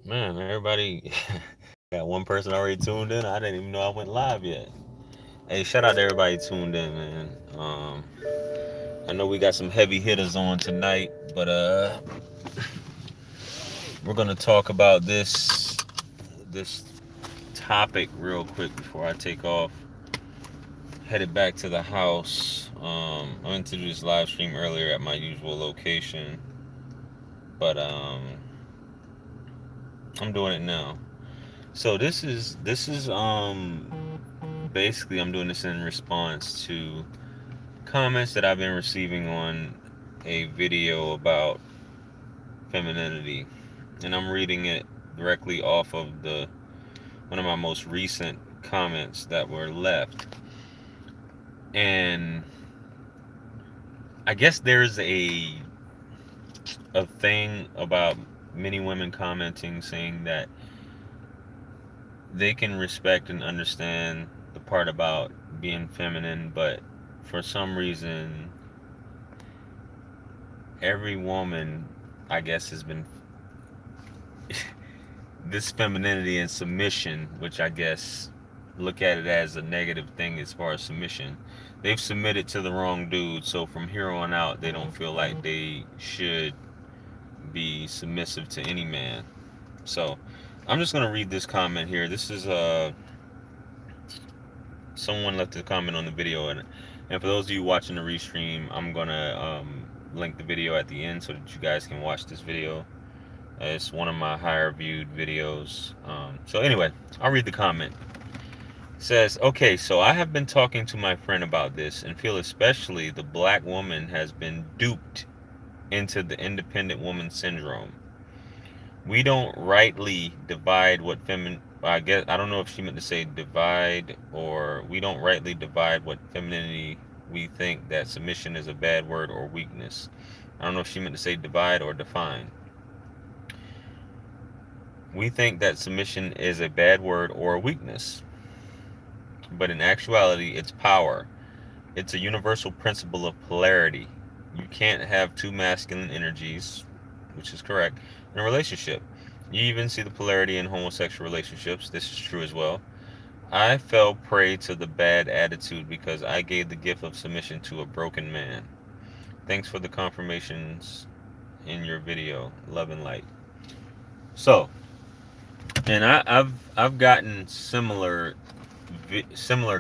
Man, everybody got one person already tuned in. I didn't even know I went live yet. Hey, shout out to everybody tuned in, man. I know we got some heavy hitters on tonight, but we're gonna talk about this topic real quick before I take off. Headed back to the house. I went to do this live stream earlier at my usual location, but I'm doing it now. So this is basically I'm doing this in response to comments that I've been receiving on a video about femininity, and I'm reading it directly off of the one of my most recent comments that were left. And I guess there's a thing about many women commenting saying that they can respect and understand the part about being feminine, but for some reason every woman, I guess, has been this femininity and submission, which I guess look at it as a negative thing as far as submission. They've submitted to the wrong dude, so from here on out, they don't feel like they should be submissive to any man. So I'm just gonna read this comment here. This is someone left a comment on the video, and for those of you watching the restream, I'm gonna link the video at the end so that you guys can watch this video. It's one of my higher viewed videos. So anyway, I'll read the comment. It says, okay, so I have been talking to my friend about this and feel especially the black woman has been duped into the independent woman syndrome. We don't rightly divide what I guess I don't know if she meant to say divide, or we don't rightly divide what femininity. We think that submission is a bad word or weakness. I don't know if she meant to say divide or define. We think that submission is a bad word or a weakness, but in actuality, it's power. It's a universal principle of polarity. You can't have two masculine energies, which is correct, in a relationship. You even see the polarity in homosexual relationships. This is true as well. I fell prey to the bad attitude because I gave the gift of submission to a broken man. Thanks for the confirmations in your video. Love and light. So, and I've gotten similar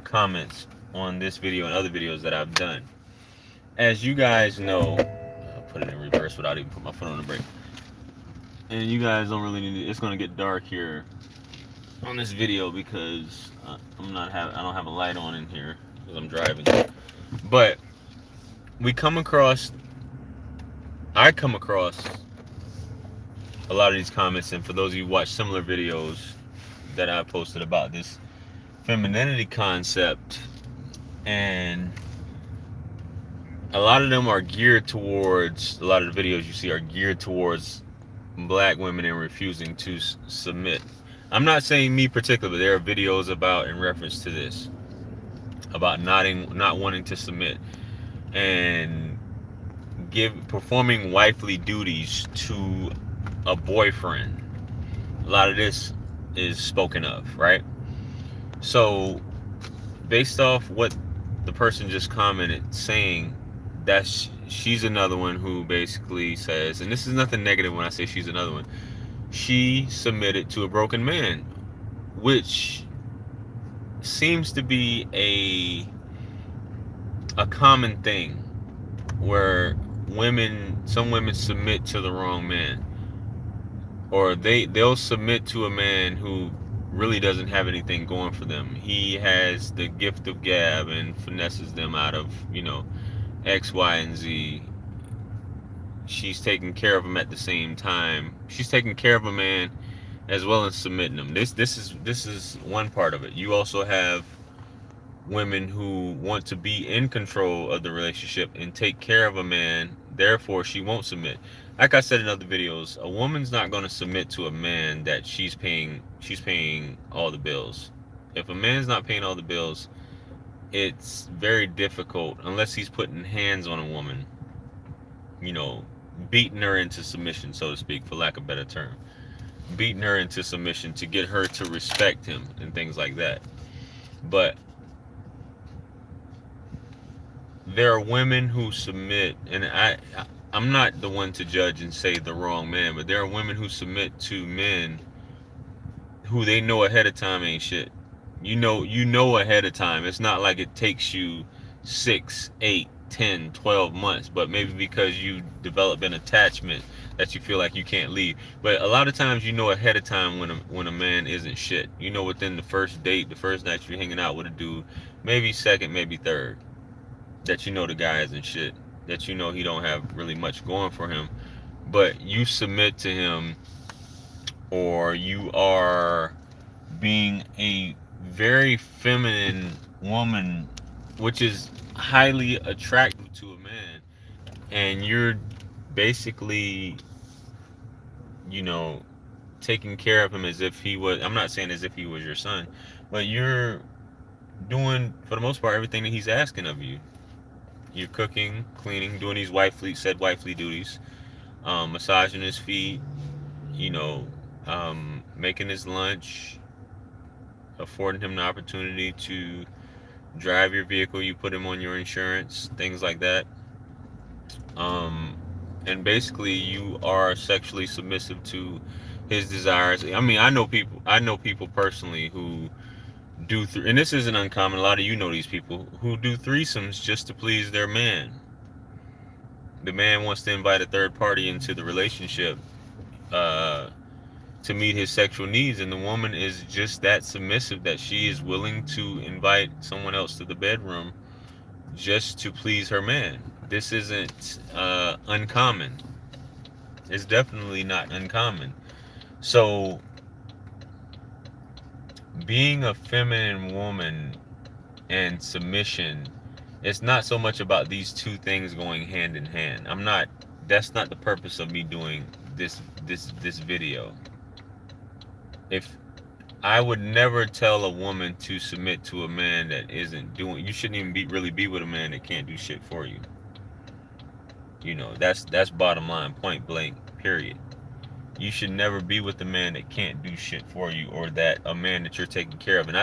comments on this video and other videos that I've done. As you guys know, I'll put it in reverse without even putting my foot on the brake. And you guys don't really need it. It's gonna get dark here on this video because I don't have a light on in here because I'm driving. But we come across, I come across a lot of these comments, and for those of you who watch similar videos that I posted about this femininity concept, and a lot of them are geared towards, a lot of the videos you see are geared towards black women and refusing to submit. I'm not saying me particularly, but there are videos about in reference to this, about not wanting to submit and performing wifely duties to a boyfriend. A lot of this is spoken of, right? So based off what the person just commented saying, that she's another one who basically says, and this is nothing negative when I say she's another one, she submitted to a broken man, which seems to be a common thing where some women submit to the wrong man, or they'll submit to a man who really doesn't have anything going for them. He has the gift of gab and finesses them out of, X, Y, and Z. She's taking care of him at the same time. She's taking care of a man as well as submitting him. This is one part of it. You also have women who want to be in control of the relationship and take care of a man, therefore she won't submit. Like I said in other videos, a woman's not going to submit to a man that she's paying all the bills. If a man's not paying all the bills, it's very difficult, unless he's putting hands on a woman, you know beating her into submission, so to speak, for lack of a better term. beating her into submission to get her to respect him and things like that. But there are women who submit, and I'm not the one to judge and say the wrong man, but there are women who submit to men who they know ahead of time ain't shit. You know ahead of time. It's not like it takes you 6, 8, 10, 12 months, but maybe because you develop an attachment that you feel like you can't leave. But a lot of times you know ahead of time when a man isn't shit. You know within the first date, the first night you're hanging out with a dude, maybe second, maybe third, that you know the guy isn't shit. That you know he don't have really much going for him. But you submit to him, or you are being a very feminine woman, which is highly attractive to a man, and you're basically, you know, taking care of him as if he was, I'm not saying as if he was your son, but you're doing, for the most part, everything that he's asking of you. You're cooking, cleaning, doing these wifely duties, massaging his feet, you know, making his lunch, affording him the opportunity to drive your vehicle. You put him on your insurance, things like that. Um, and basically, you are sexually submissive to his desires. I mean, I know people personally who and this isn't uncommon. A lot of you know these people who do threesomes just to please their man. The man wants to invite a third party into the relationship, uh, to meet his sexual needs, and the woman is just that submissive that she is willing to invite someone else to the bedroom just to please her man. This isn't uncommon. It's definitely not uncommon. So being a feminine woman and submission, it's not so much about these two things going hand in hand. I'm not That's not the purpose of me doing this video. If I would never tell a woman to submit to a man that isn't doing. You shouldn't even really be with a man that can't do shit for you. You know, that's bottom line, point blank, period. You should never be with a man that can't do shit for you, or that a man that you're taking care of. And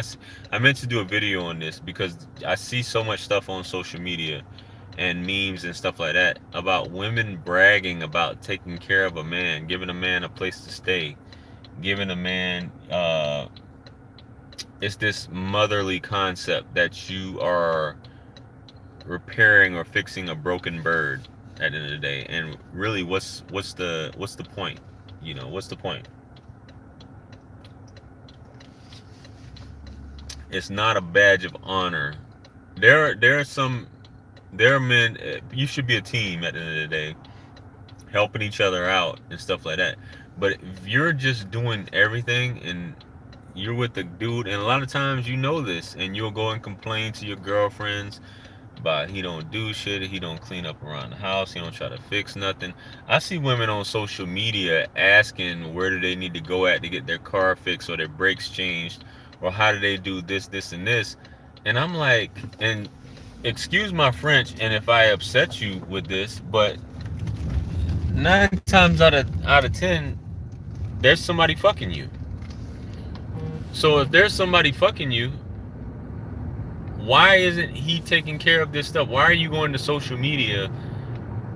I meant to do a video on this because I see so much stuff on social media and memes and stuff like that about women bragging about taking care of a man, giving a man a place to stay, giving a man it's this motherly concept that you are repairing or fixing a broken bird at the end of the day. And really, what's the point? You know, what's the point? It's not a badge of honor. There are men. You should be a team at the end of the day, helping each other out and stuff like that. But if you're just doing everything and you're with the dude, and a lot of times you know this, and you'll go and complain to your girlfriends about he don't do shit, he don't clean up around the house, he don't try to fix nothing. I see women on social media asking where do they need to go at to get their car fixed or their brakes changed, or how do they do this, and this. And I'm like, and excuse my French, and if I upset you with this, but 9 times out of 10, there's somebody fucking you. So if there's somebody fucking you, why isn't he taking care of this stuff? Why are you going to social media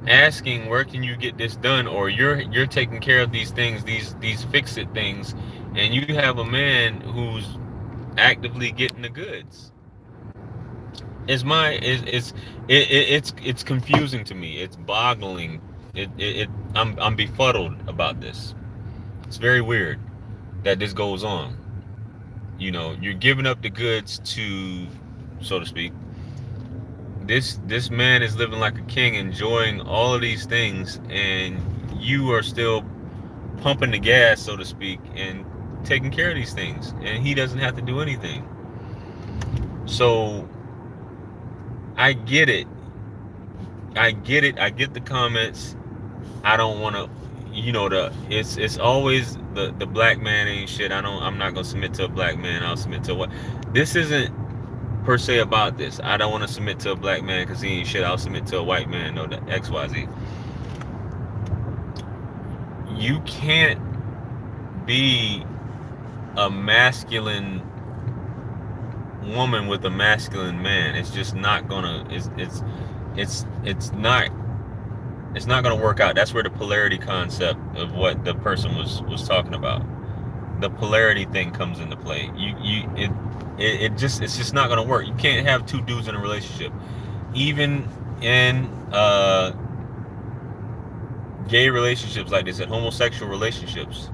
asking where can you get this done, or you're taking care of these things, these fix it things, and you have a man who's actively getting the goods? It's confusing to me. It's boggling. I'm befuddled about this. It's very weird that this goes on. You know, you're giving up the goods to, so to speak. This man is living like a king, enjoying all of these things, and you are still pumping the gas, so to speak, and taking care of these things, and he doesn't have to do anything. So I get it. I get the comments. I don't want to, you know, it's always the black man ain't shit. I'm not gonna submit to a black man. I'll submit to what. This isn't per se about this. I don't want to submit to a black man because he ain't shit. I'll submit to a white man. No, the XYZ. You can't be a masculine woman with a masculine man. It's just not gonna. It's not gonna work out. That's where the polarity concept of what the person was talking about. The polarity thing comes into play. It's just not gonna work. You can't have two dudes in a relationship, even in gay relationships like this, and homosexual relationships.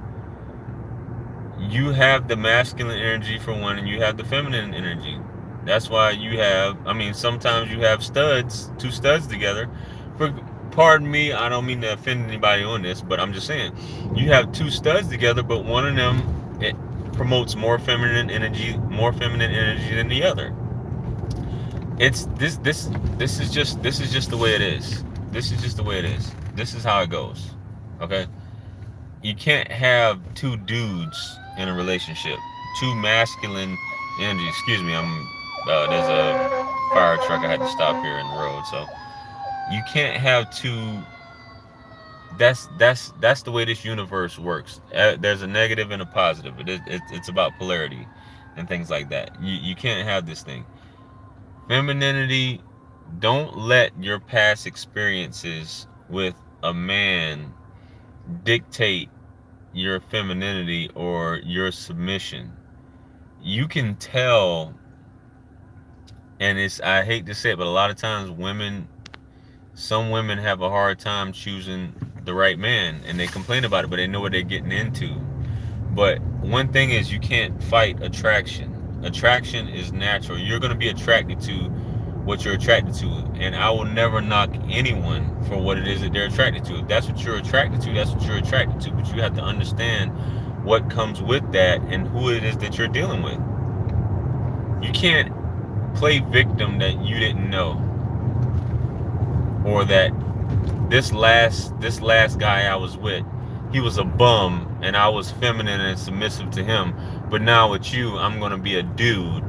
You have the masculine energy for one, and you have the feminine energy. That's why you have. I mean, sometimes you have studs, two studs together. For pardon me, I don't mean to offend anybody on this, but I'm just saying, you have two studs together, but one of them it promotes more feminine energy than the other. It's this is just the way it is. This is just the way it is. This is how it goes. Okay? You can't have two dudes in a relationship. Two masculine energy. Excuse me, there's a fire truck. I had to stop here in the road, so you can't have two. That's the way this universe works. There's a negative and a positive. It's about polarity and things like that. You can't have this thing. Femininity. Don't let your past experiences with a man dictate your femininity or your submission. You can tell, and I hate to say it, but a lot of times some women have a hard time choosing the right man, and they complain about it, but they know what they're getting into. But one thing is, you can't fight attraction. Attraction is natural. You're going to be attracted to what you're attracted to, and I will never knock anyone for what it is that they're attracted to. If that's what you're attracted to, that's what you're attracted to. But you have to understand what comes with that and who it is that you're dealing with. You can't play victim that you didn't know, or that this last guy I was with, he was a bum and I was feminine and submissive to him, but now with you I'm going to be a dude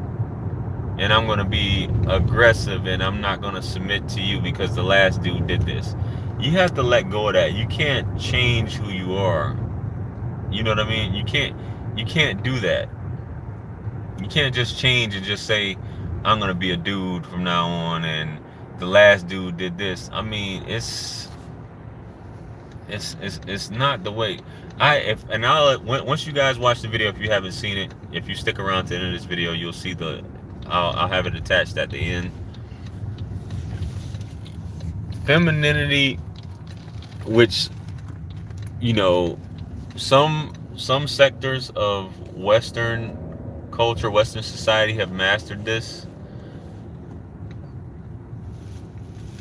and I'm going to be aggressive and I'm not going to submit to you because the last dude did this. You have to let go of that. You can't change who you are. You know what I mean? You can't do that. You can't just change and just say, I'm going to be a dude from now on and the last dude did this. I mean, it's not the way. Once you guys watch the video, if you haven't seen it, if you stick around to the end of this video, you'll see I'll have it attached at the end. Femininity, which, some sectors of Western culture, Western society have mastered this,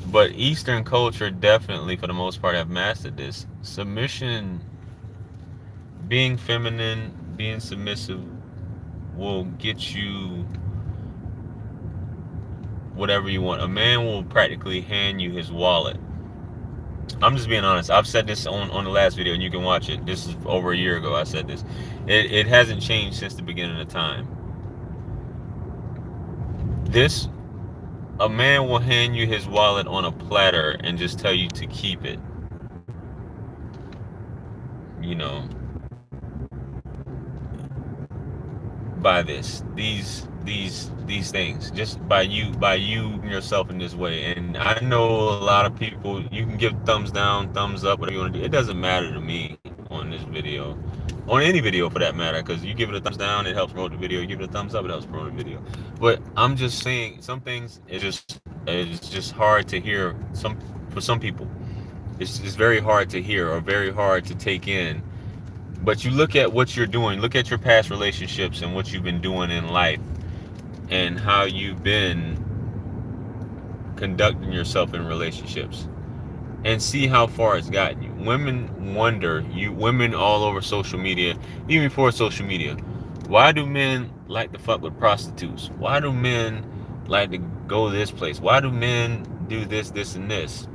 but Eastern culture definitely, for the most part, have mastered this. Submission, being feminine, being submissive, will get you whatever you want. A man will practically hand you his wallet. I'm just being honest. I've said this on the last video, and you can watch it. This is over a year ago I said this. It hasn't changed since the beginning of time. A man will hand you his wallet on a platter and just tell you to keep it. By these things, just by you yourself in this way. And I know a lot of people, you can give thumbs down, thumbs up, whatever you want to do. It doesn't matter to me on this video, on any video for that matter, because you give it a thumbs down, it helps promote the video. You give it a thumbs up, it helps promote the video. But I'm just saying, some things it's just hard to hear. For some people, it's very hard to hear or very hard to take in. But you look at what you're doing, look at your past relationships and what you've been doing in life and how you've been conducting yourself in relationships, and see how far it's gotten you. Women all over social media, even before social media, why do men like to fuck with prostitutes? Why do men like to go this place? Why do men do this, and this?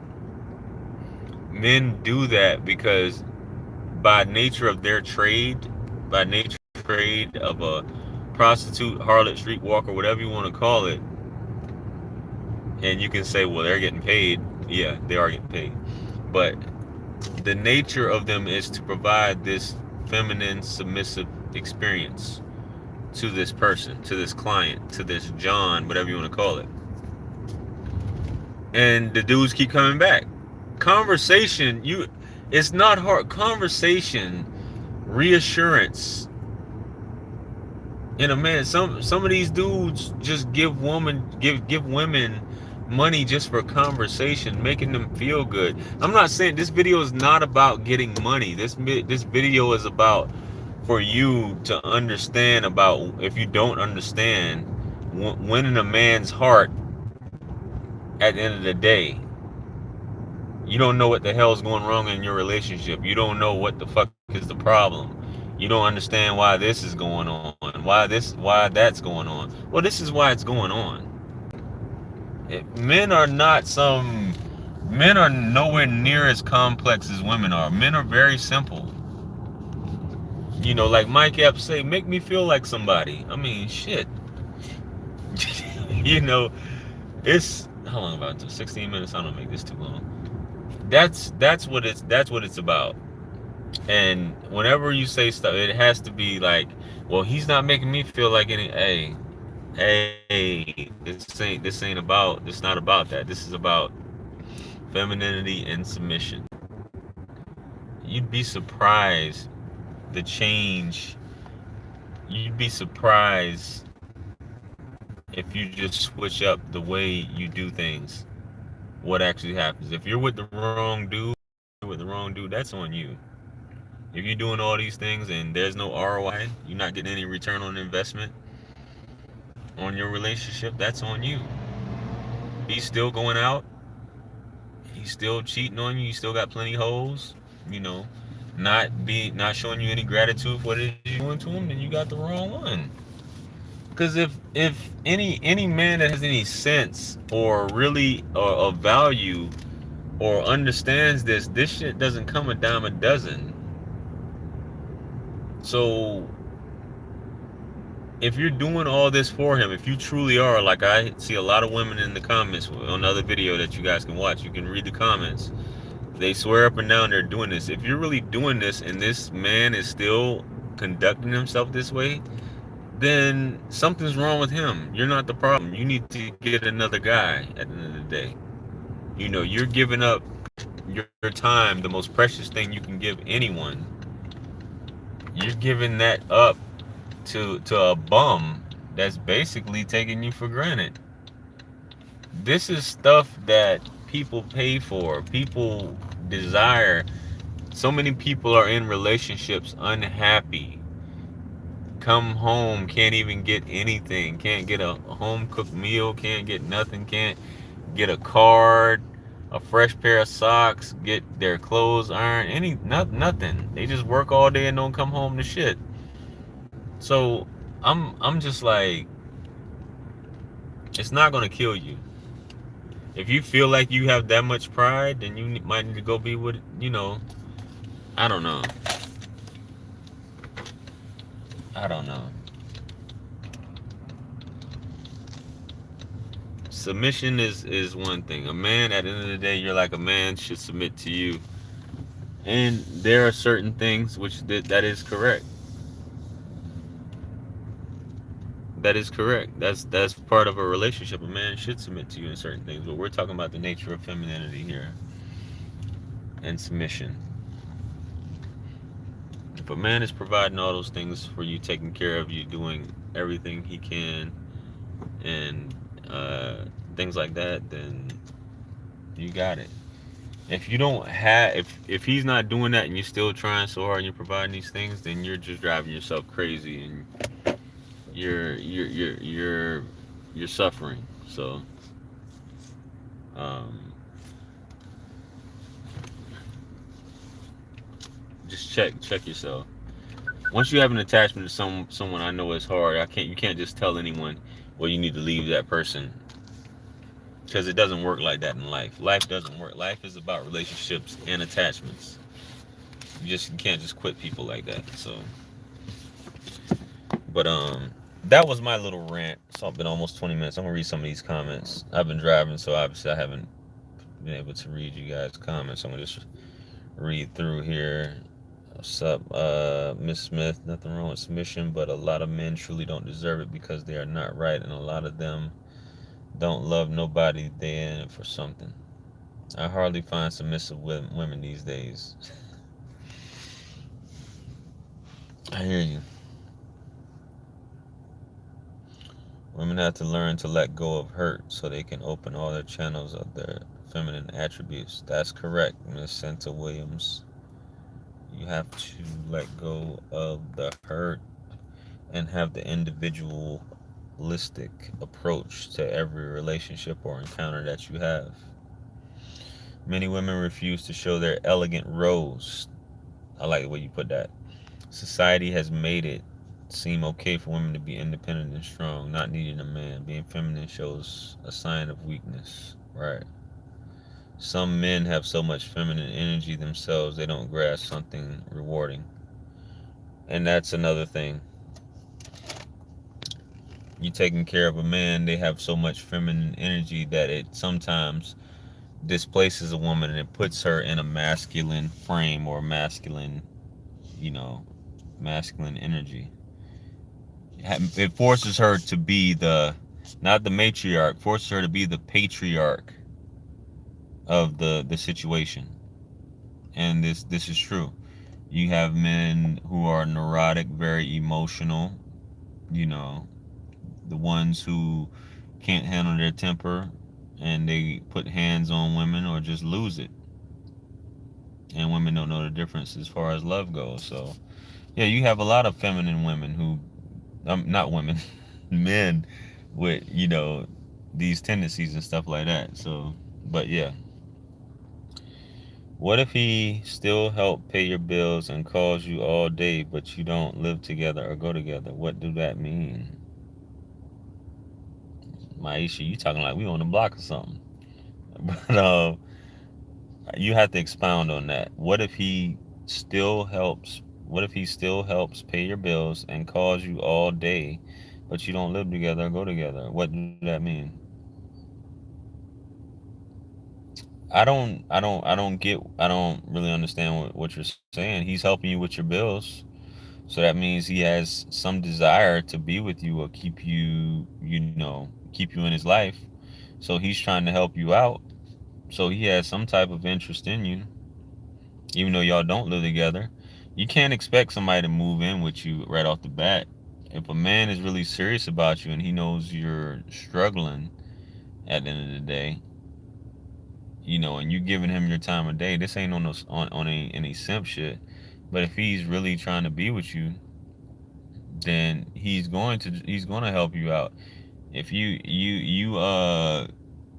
Men do that because by nature of their trade, of a prostitute, harlot, streetwalker, whatever you want to call it, and you can say, well, they're getting paid. Yeah, they are getting paid. But the nature of them is to provide this feminine, submissive experience to this person, to this client, to this John, whatever you want to call it. And the dudes keep coming back. Conversation, it's not hard. Conversation, reassurance. In a man, some of these dudes just give women money just for conversation, making them feel good. I'm not saying this video is not about getting money. This video is about for you to understand about, if you don't understand, winning a man's heart. At the end of the day, you don't know what the hell's going wrong in your relationship. You don't know what the fuck is the problem. You don't understand why this is going on, why that's going on. Well, this is why it's going on. Men are nowhere near as complex as women are. Men are very simple. You know, like Mike Epps say, make me feel like somebody. I mean, shit. You know, it's how long about it? 16 minutes. I don't make this too long. That's what it's about. And whenever you say stuff, it has to be like, well, he's not making me feel like any. Hey, this not about that. This is about femininity and submission. You'd be surprised the change. You'd be surprised if you just switch up the way you do things, what actually happens. If you're with the wrong dude, that's on you. If you're doing all these things and there's no ROI, you're not getting any return on investment on your relationship, that's on you. He's still going out. He's still cheating on you. You still got plenty of hoes. You know, not showing you any gratitude for what it is you're doing to him, then you got the wrong one. Because if any man that has any sense or really of value or understands this shit doesn't come a dime a dozen. So if you're doing all this for him, if you truly are, like I see a lot of women in the comments on the other video that you guys can watch, you can read the comments. They swear up and down they're doing this. If you're really doing this and this man is still conducting himself this way, then something's wrong with him. You're not the problem. You need to get another guy at the end of the day. You know, you're giving up your time, the most precious thing you can give anyone. You're giving that up to a bum that's basically taking you for granted. This is stuff that people pay for, people desire. So many people are in relationships unhappy. Come home, can't even get anything, can't get a home cooked meal, can't get nothing, can't get a card, a fresh pair of socks, get their clothes ironed, nothing. They just work all day and don't come home to shit. So I'm just like, it's not gonna kill you. If you feel like you have that much pride, then you might need to go be with, you know, I don't know. Submission is one thing. A man, at the end of the day, you're like, a man should submit to you. And there are certain things which that is correct. That is correct. That's part of a relationship. A man should submit to you in certain things. But we're talking about the nature of femininity here and submission. If a man is providing all those things for you, taking care of you, doing everything he can, and things like that, then you got it. If you don't have, if he's not doing that and you're still trying so hard and you're providing these things, then you're just driving yourself crazy and you're suffering. So just check yourself. Once you have an attachment to someone, I know it's hard. You can't just tell anyone, well, you need to leave that person, because it doesn't work like that in life. Life doesn't work. Life is about relationships and attachments. You can't just quit people like that. So, but that was my little rant. So I've been almost 20 minutes. I'm gonna read some of these comments. I've been driving, so obviously I haven't been able to read you guys' comments. I'm gonna just read through here. What's up, Miss Smith? Nothing wrong with submission, but a lot of men truly don't deserve it because they are not right, and a lot of them don't love nobody. They in it for something. I hardly find submissive women these days. I hear you. Women have to learn to let go of hurt so they can open all their channels of their feminine attributes. That's correct, Miss Santa Williams. You have to let go of the hurt and have the individualistic approach to every relationship or encounter that you have. Many women refuse to show their elegant rose. I like the way you put that. Society has made it seem okay for women to be independent and strong, not needing a man. Being feminine shows a sign of weakness. Right. Some men have so much feminine energy themselves they don't grasp something rewarding. And that's another thing. You taking care of a man, they have so much feminine energy that it sometimes displaces a woman and it puts her in a masculine frame or masculine, you know, masculine energy. It forces her to be the, not the matriarch, forces her to be the patriarch of the situation. And this is true. You have men who are neurotic, very emotional, you know, the ones who can't handle their temper and they put hands on women or just lose it. And women don't know the difference as far as love goes. So, yeah, you have a lot of feminine women who, not women, men with, these tendencies and stuff like that. So, but yeah. What if he still help pay your bills and calls you all day, but you don't live together or go together? What do that mean? Maisha, you talking like we on the block or something. But you have to expound on that. What if he still helps pay your bills and calls you all day, but you don't live together or go together? What do that mean? I don't really understand what you're saying. He's helping you with your bills. So that means he has some desire to be with you or keep you in his life. So he's trying to help you out. So he has some type of interest in you, even though y'all don't live together. You can't expect somebody to move in with you right off the bat. If a man is really serious about you and he knows you're struggling at the end of the day, and you giving him your time of day, this ain't on any simp shit. But if he's really trying to be with you, then he's going to help you out. If you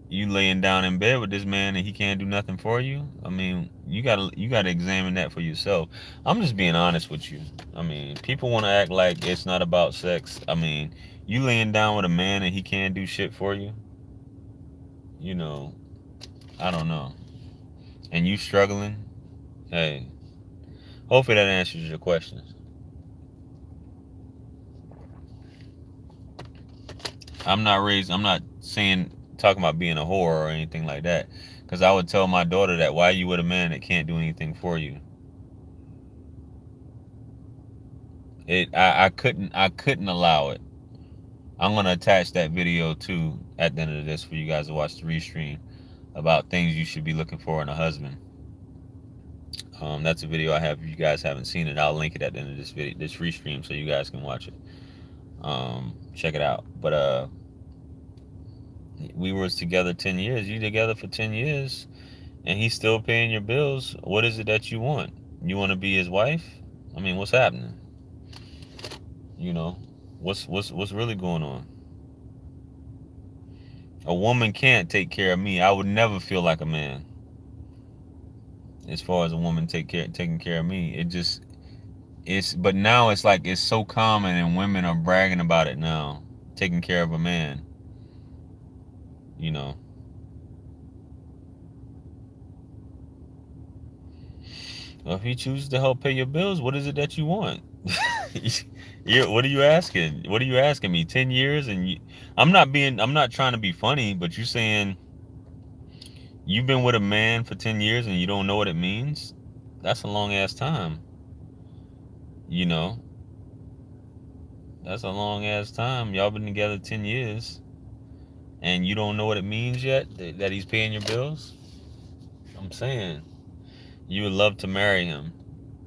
laying down in bed with this man and he can't do nothing for you, I mean, you gotta examine that for yourself. I'm just being honest with you. I mean, people want to act like it's not about sex. I mean, you laying down with a man and he can't do shit for you, you know, I don't know. And you struggling, hey, hopefully that answers your questions. I'm not saying talking about being a whore or anything like that, because I would tell my daughter that, why are you with a man that can't do anything for you? I couldn't allow it. I'm gonna attach that video too at the end of this for you guys to watch the restream about things you should be looking for in a husband. That's a video I have. If you guys haven't seen it, I'll link it at the end of this video, this restream, so you guys can watch it. Check it out. But we was together 10 years. You together for 10 years, and he's still paying your bills. What is it that you want? You want to be his wife? I mean, what's happening? You know, what's really going on? A woman can't take care of me. I would never feel like a man. As far as a woman taking care of me, but now it's like it's so common and women are bragging about it now, taking care of a man. You know. Well, if he chooses to help pay your bills, what is it that you want? What are you asking? What are you asking me? 10 years I'm not trying to be funny, but you're saying you've been with a man for 10 years and you don't know what it means? That's a long ass time. You know, that's a long ass time. Y'all been together 10 years and you don't know what it means yet that he's paying your bills? I'm saying you would love to marry him.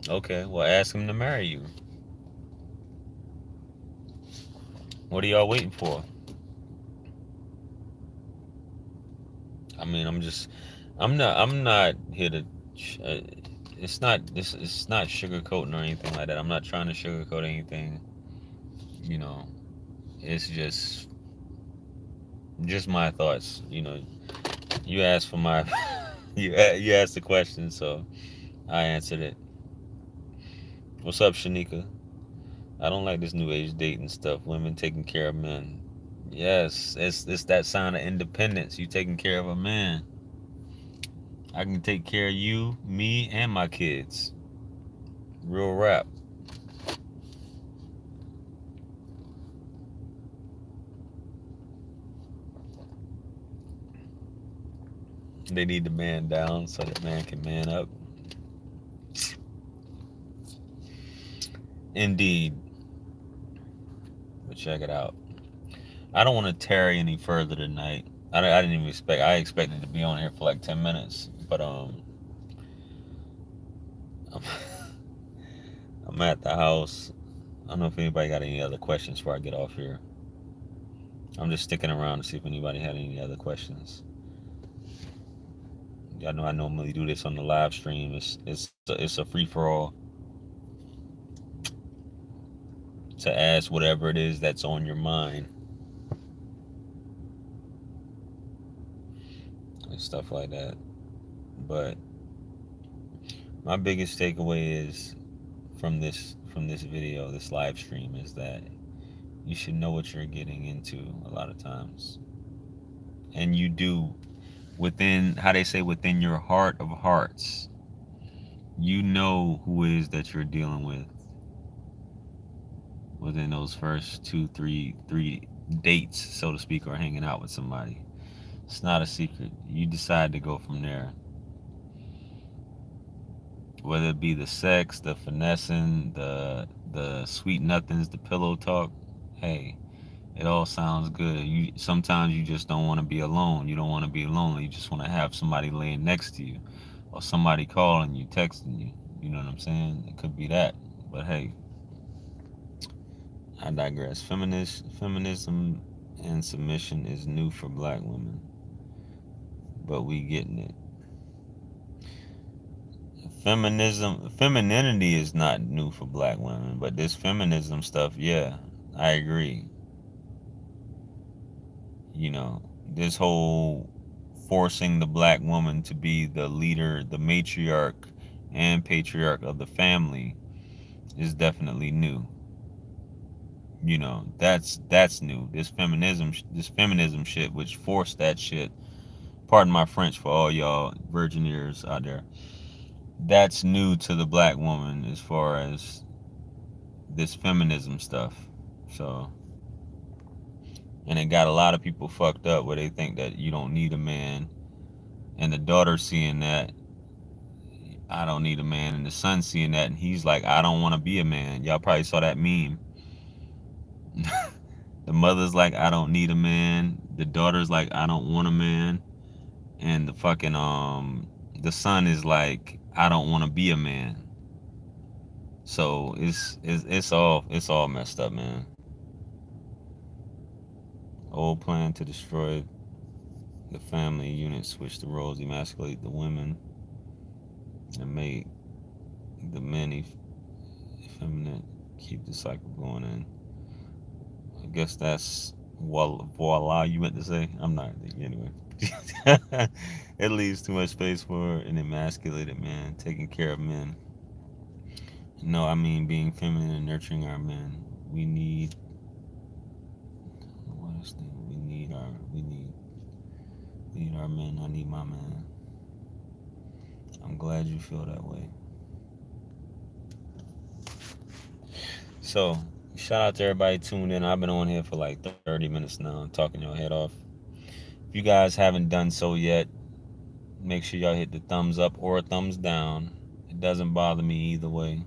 Okay, well, ask him to marry you. What are y'all waiting for? I mean, I'm not here to. It's not sugarcoating or anything like that. I'm not trying to sugarcoat anything. You know, it's just my thoughts. You know, you asked for my, you asked the question, so I answered it. What's up, Shanika? I don't like this new age dating stuff. Women taking care of men. Yes, it's that sign of independence. You taking care of a man. I can take care of you, me, and my kids. Real rap. They need the man down so the man can man up. Indeed. But check it out. I don't want to tarry any further tonight. I didn't even expect. I expected to be on here for like 10 minutes, but I'm, I'm at the house. I don't know if anybody got any other questions before I get off here. I'm just sticking around to see if anybody had any other questions. Y'all know I normally do this on the live stream. It's a free for all to ask whatever it is that's on your mind and stuff like that. But my biggest takeaway is from this video, this live stream, is that you should know what you're getting into a lot of times, and you do, within, how they say, within your heart of hearts, you know who it is that you're dealing with within those first three dates, so to speak, or hanging out with somebody. It's not a secret. You decide to go from there, whether it be the sex, the finessing, the sweet nothings, the pillow talk. Hey, it all sounds good. You sometimes you just don't want to be alone. You don't want to be lonely. You just want to have somebody laying next to you, or somebody calling you, texting you. You know what I'm saying? It could be that. But hey, I digress. Feminism and submission is new for black women, but we getting it. Femininity is not new for black women, but this feminism stuff, yeah, I agree. You know, this whole forcing the black woman to be the leader, the matriarch and patriarch of the family is definitely new. You know, that's new. This feminism shit, which forced that shit. Pardon my French for all y'all virgin ears out there. That's new to the black woman as far as this feminism stuff. So, and it got a lot of people fucked up where they think that you don't need a man, and the daughter seeing that, I don't need a man, and the son seeing that, and he's like, I don't want to be a man. Y'all probably saw that meme. The mother's like, I don't need a man. The daughter's like, I don't want a man. And the son is like, I don't want to be a man. So it's all messed up, man. Old plan to destroy the family unit, switch the roles, emasculate the women, and make the men effeminate, keep the cycle going in. I guess that's voila, you meant to say. I'm not, anyway. It leaves too much space for an emasculated man taking care of men. No, I mean being feminine and nurturing our men. We need, what is the, we need our men. I need my man. I'm glad you feel that way. So, shout out to everybody tuned in. I've been on here for like 30 minutes now, talking your head off. If you guys haven't done so yet, make sure y'all hit the thumbs up or a thumbs down. It doesn't bother me either way.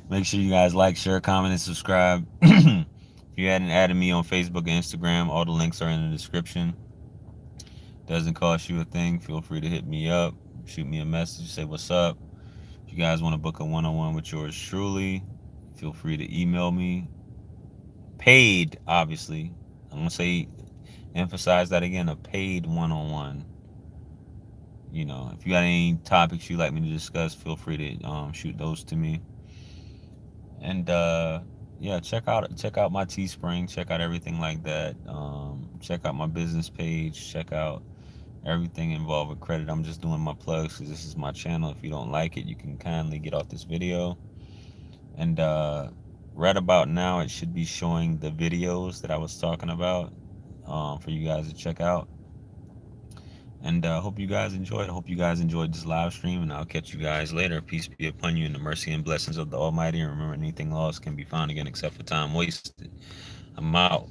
Make sure you guys like, share, comment, and subscribe. If you hadn't added me on Facebook and Instagram, all the links are in the description. Doesn't cost you a thing. Feel free to hit me up, shoot me a message, say what's up. If you guys want to book a one-on-one with yours truly, feel free to email me. Paid, obviously. I'm gonna say, emphasize that again, a paid one-on-one. You know, if you got any topics you'd like me to discuss, feel free to shoot those to me. And yeah, check out my Teespring, check out everything like that. Check out my business page, check out everything involved with credit. I'm just doing my plugs because this is my channel. If you don't like it, you can kindly get off this video. And right about now, it should be showing the videos that I was talking about for you guys to check out. And hope you guys enjoyed. I hope you guys enjoyed this live stream, and I'll catch you guys later. Peace be upon you, and the mercy and blessings of the Almighty. And remember, anything lost can be found again except for time wasted. I'm out.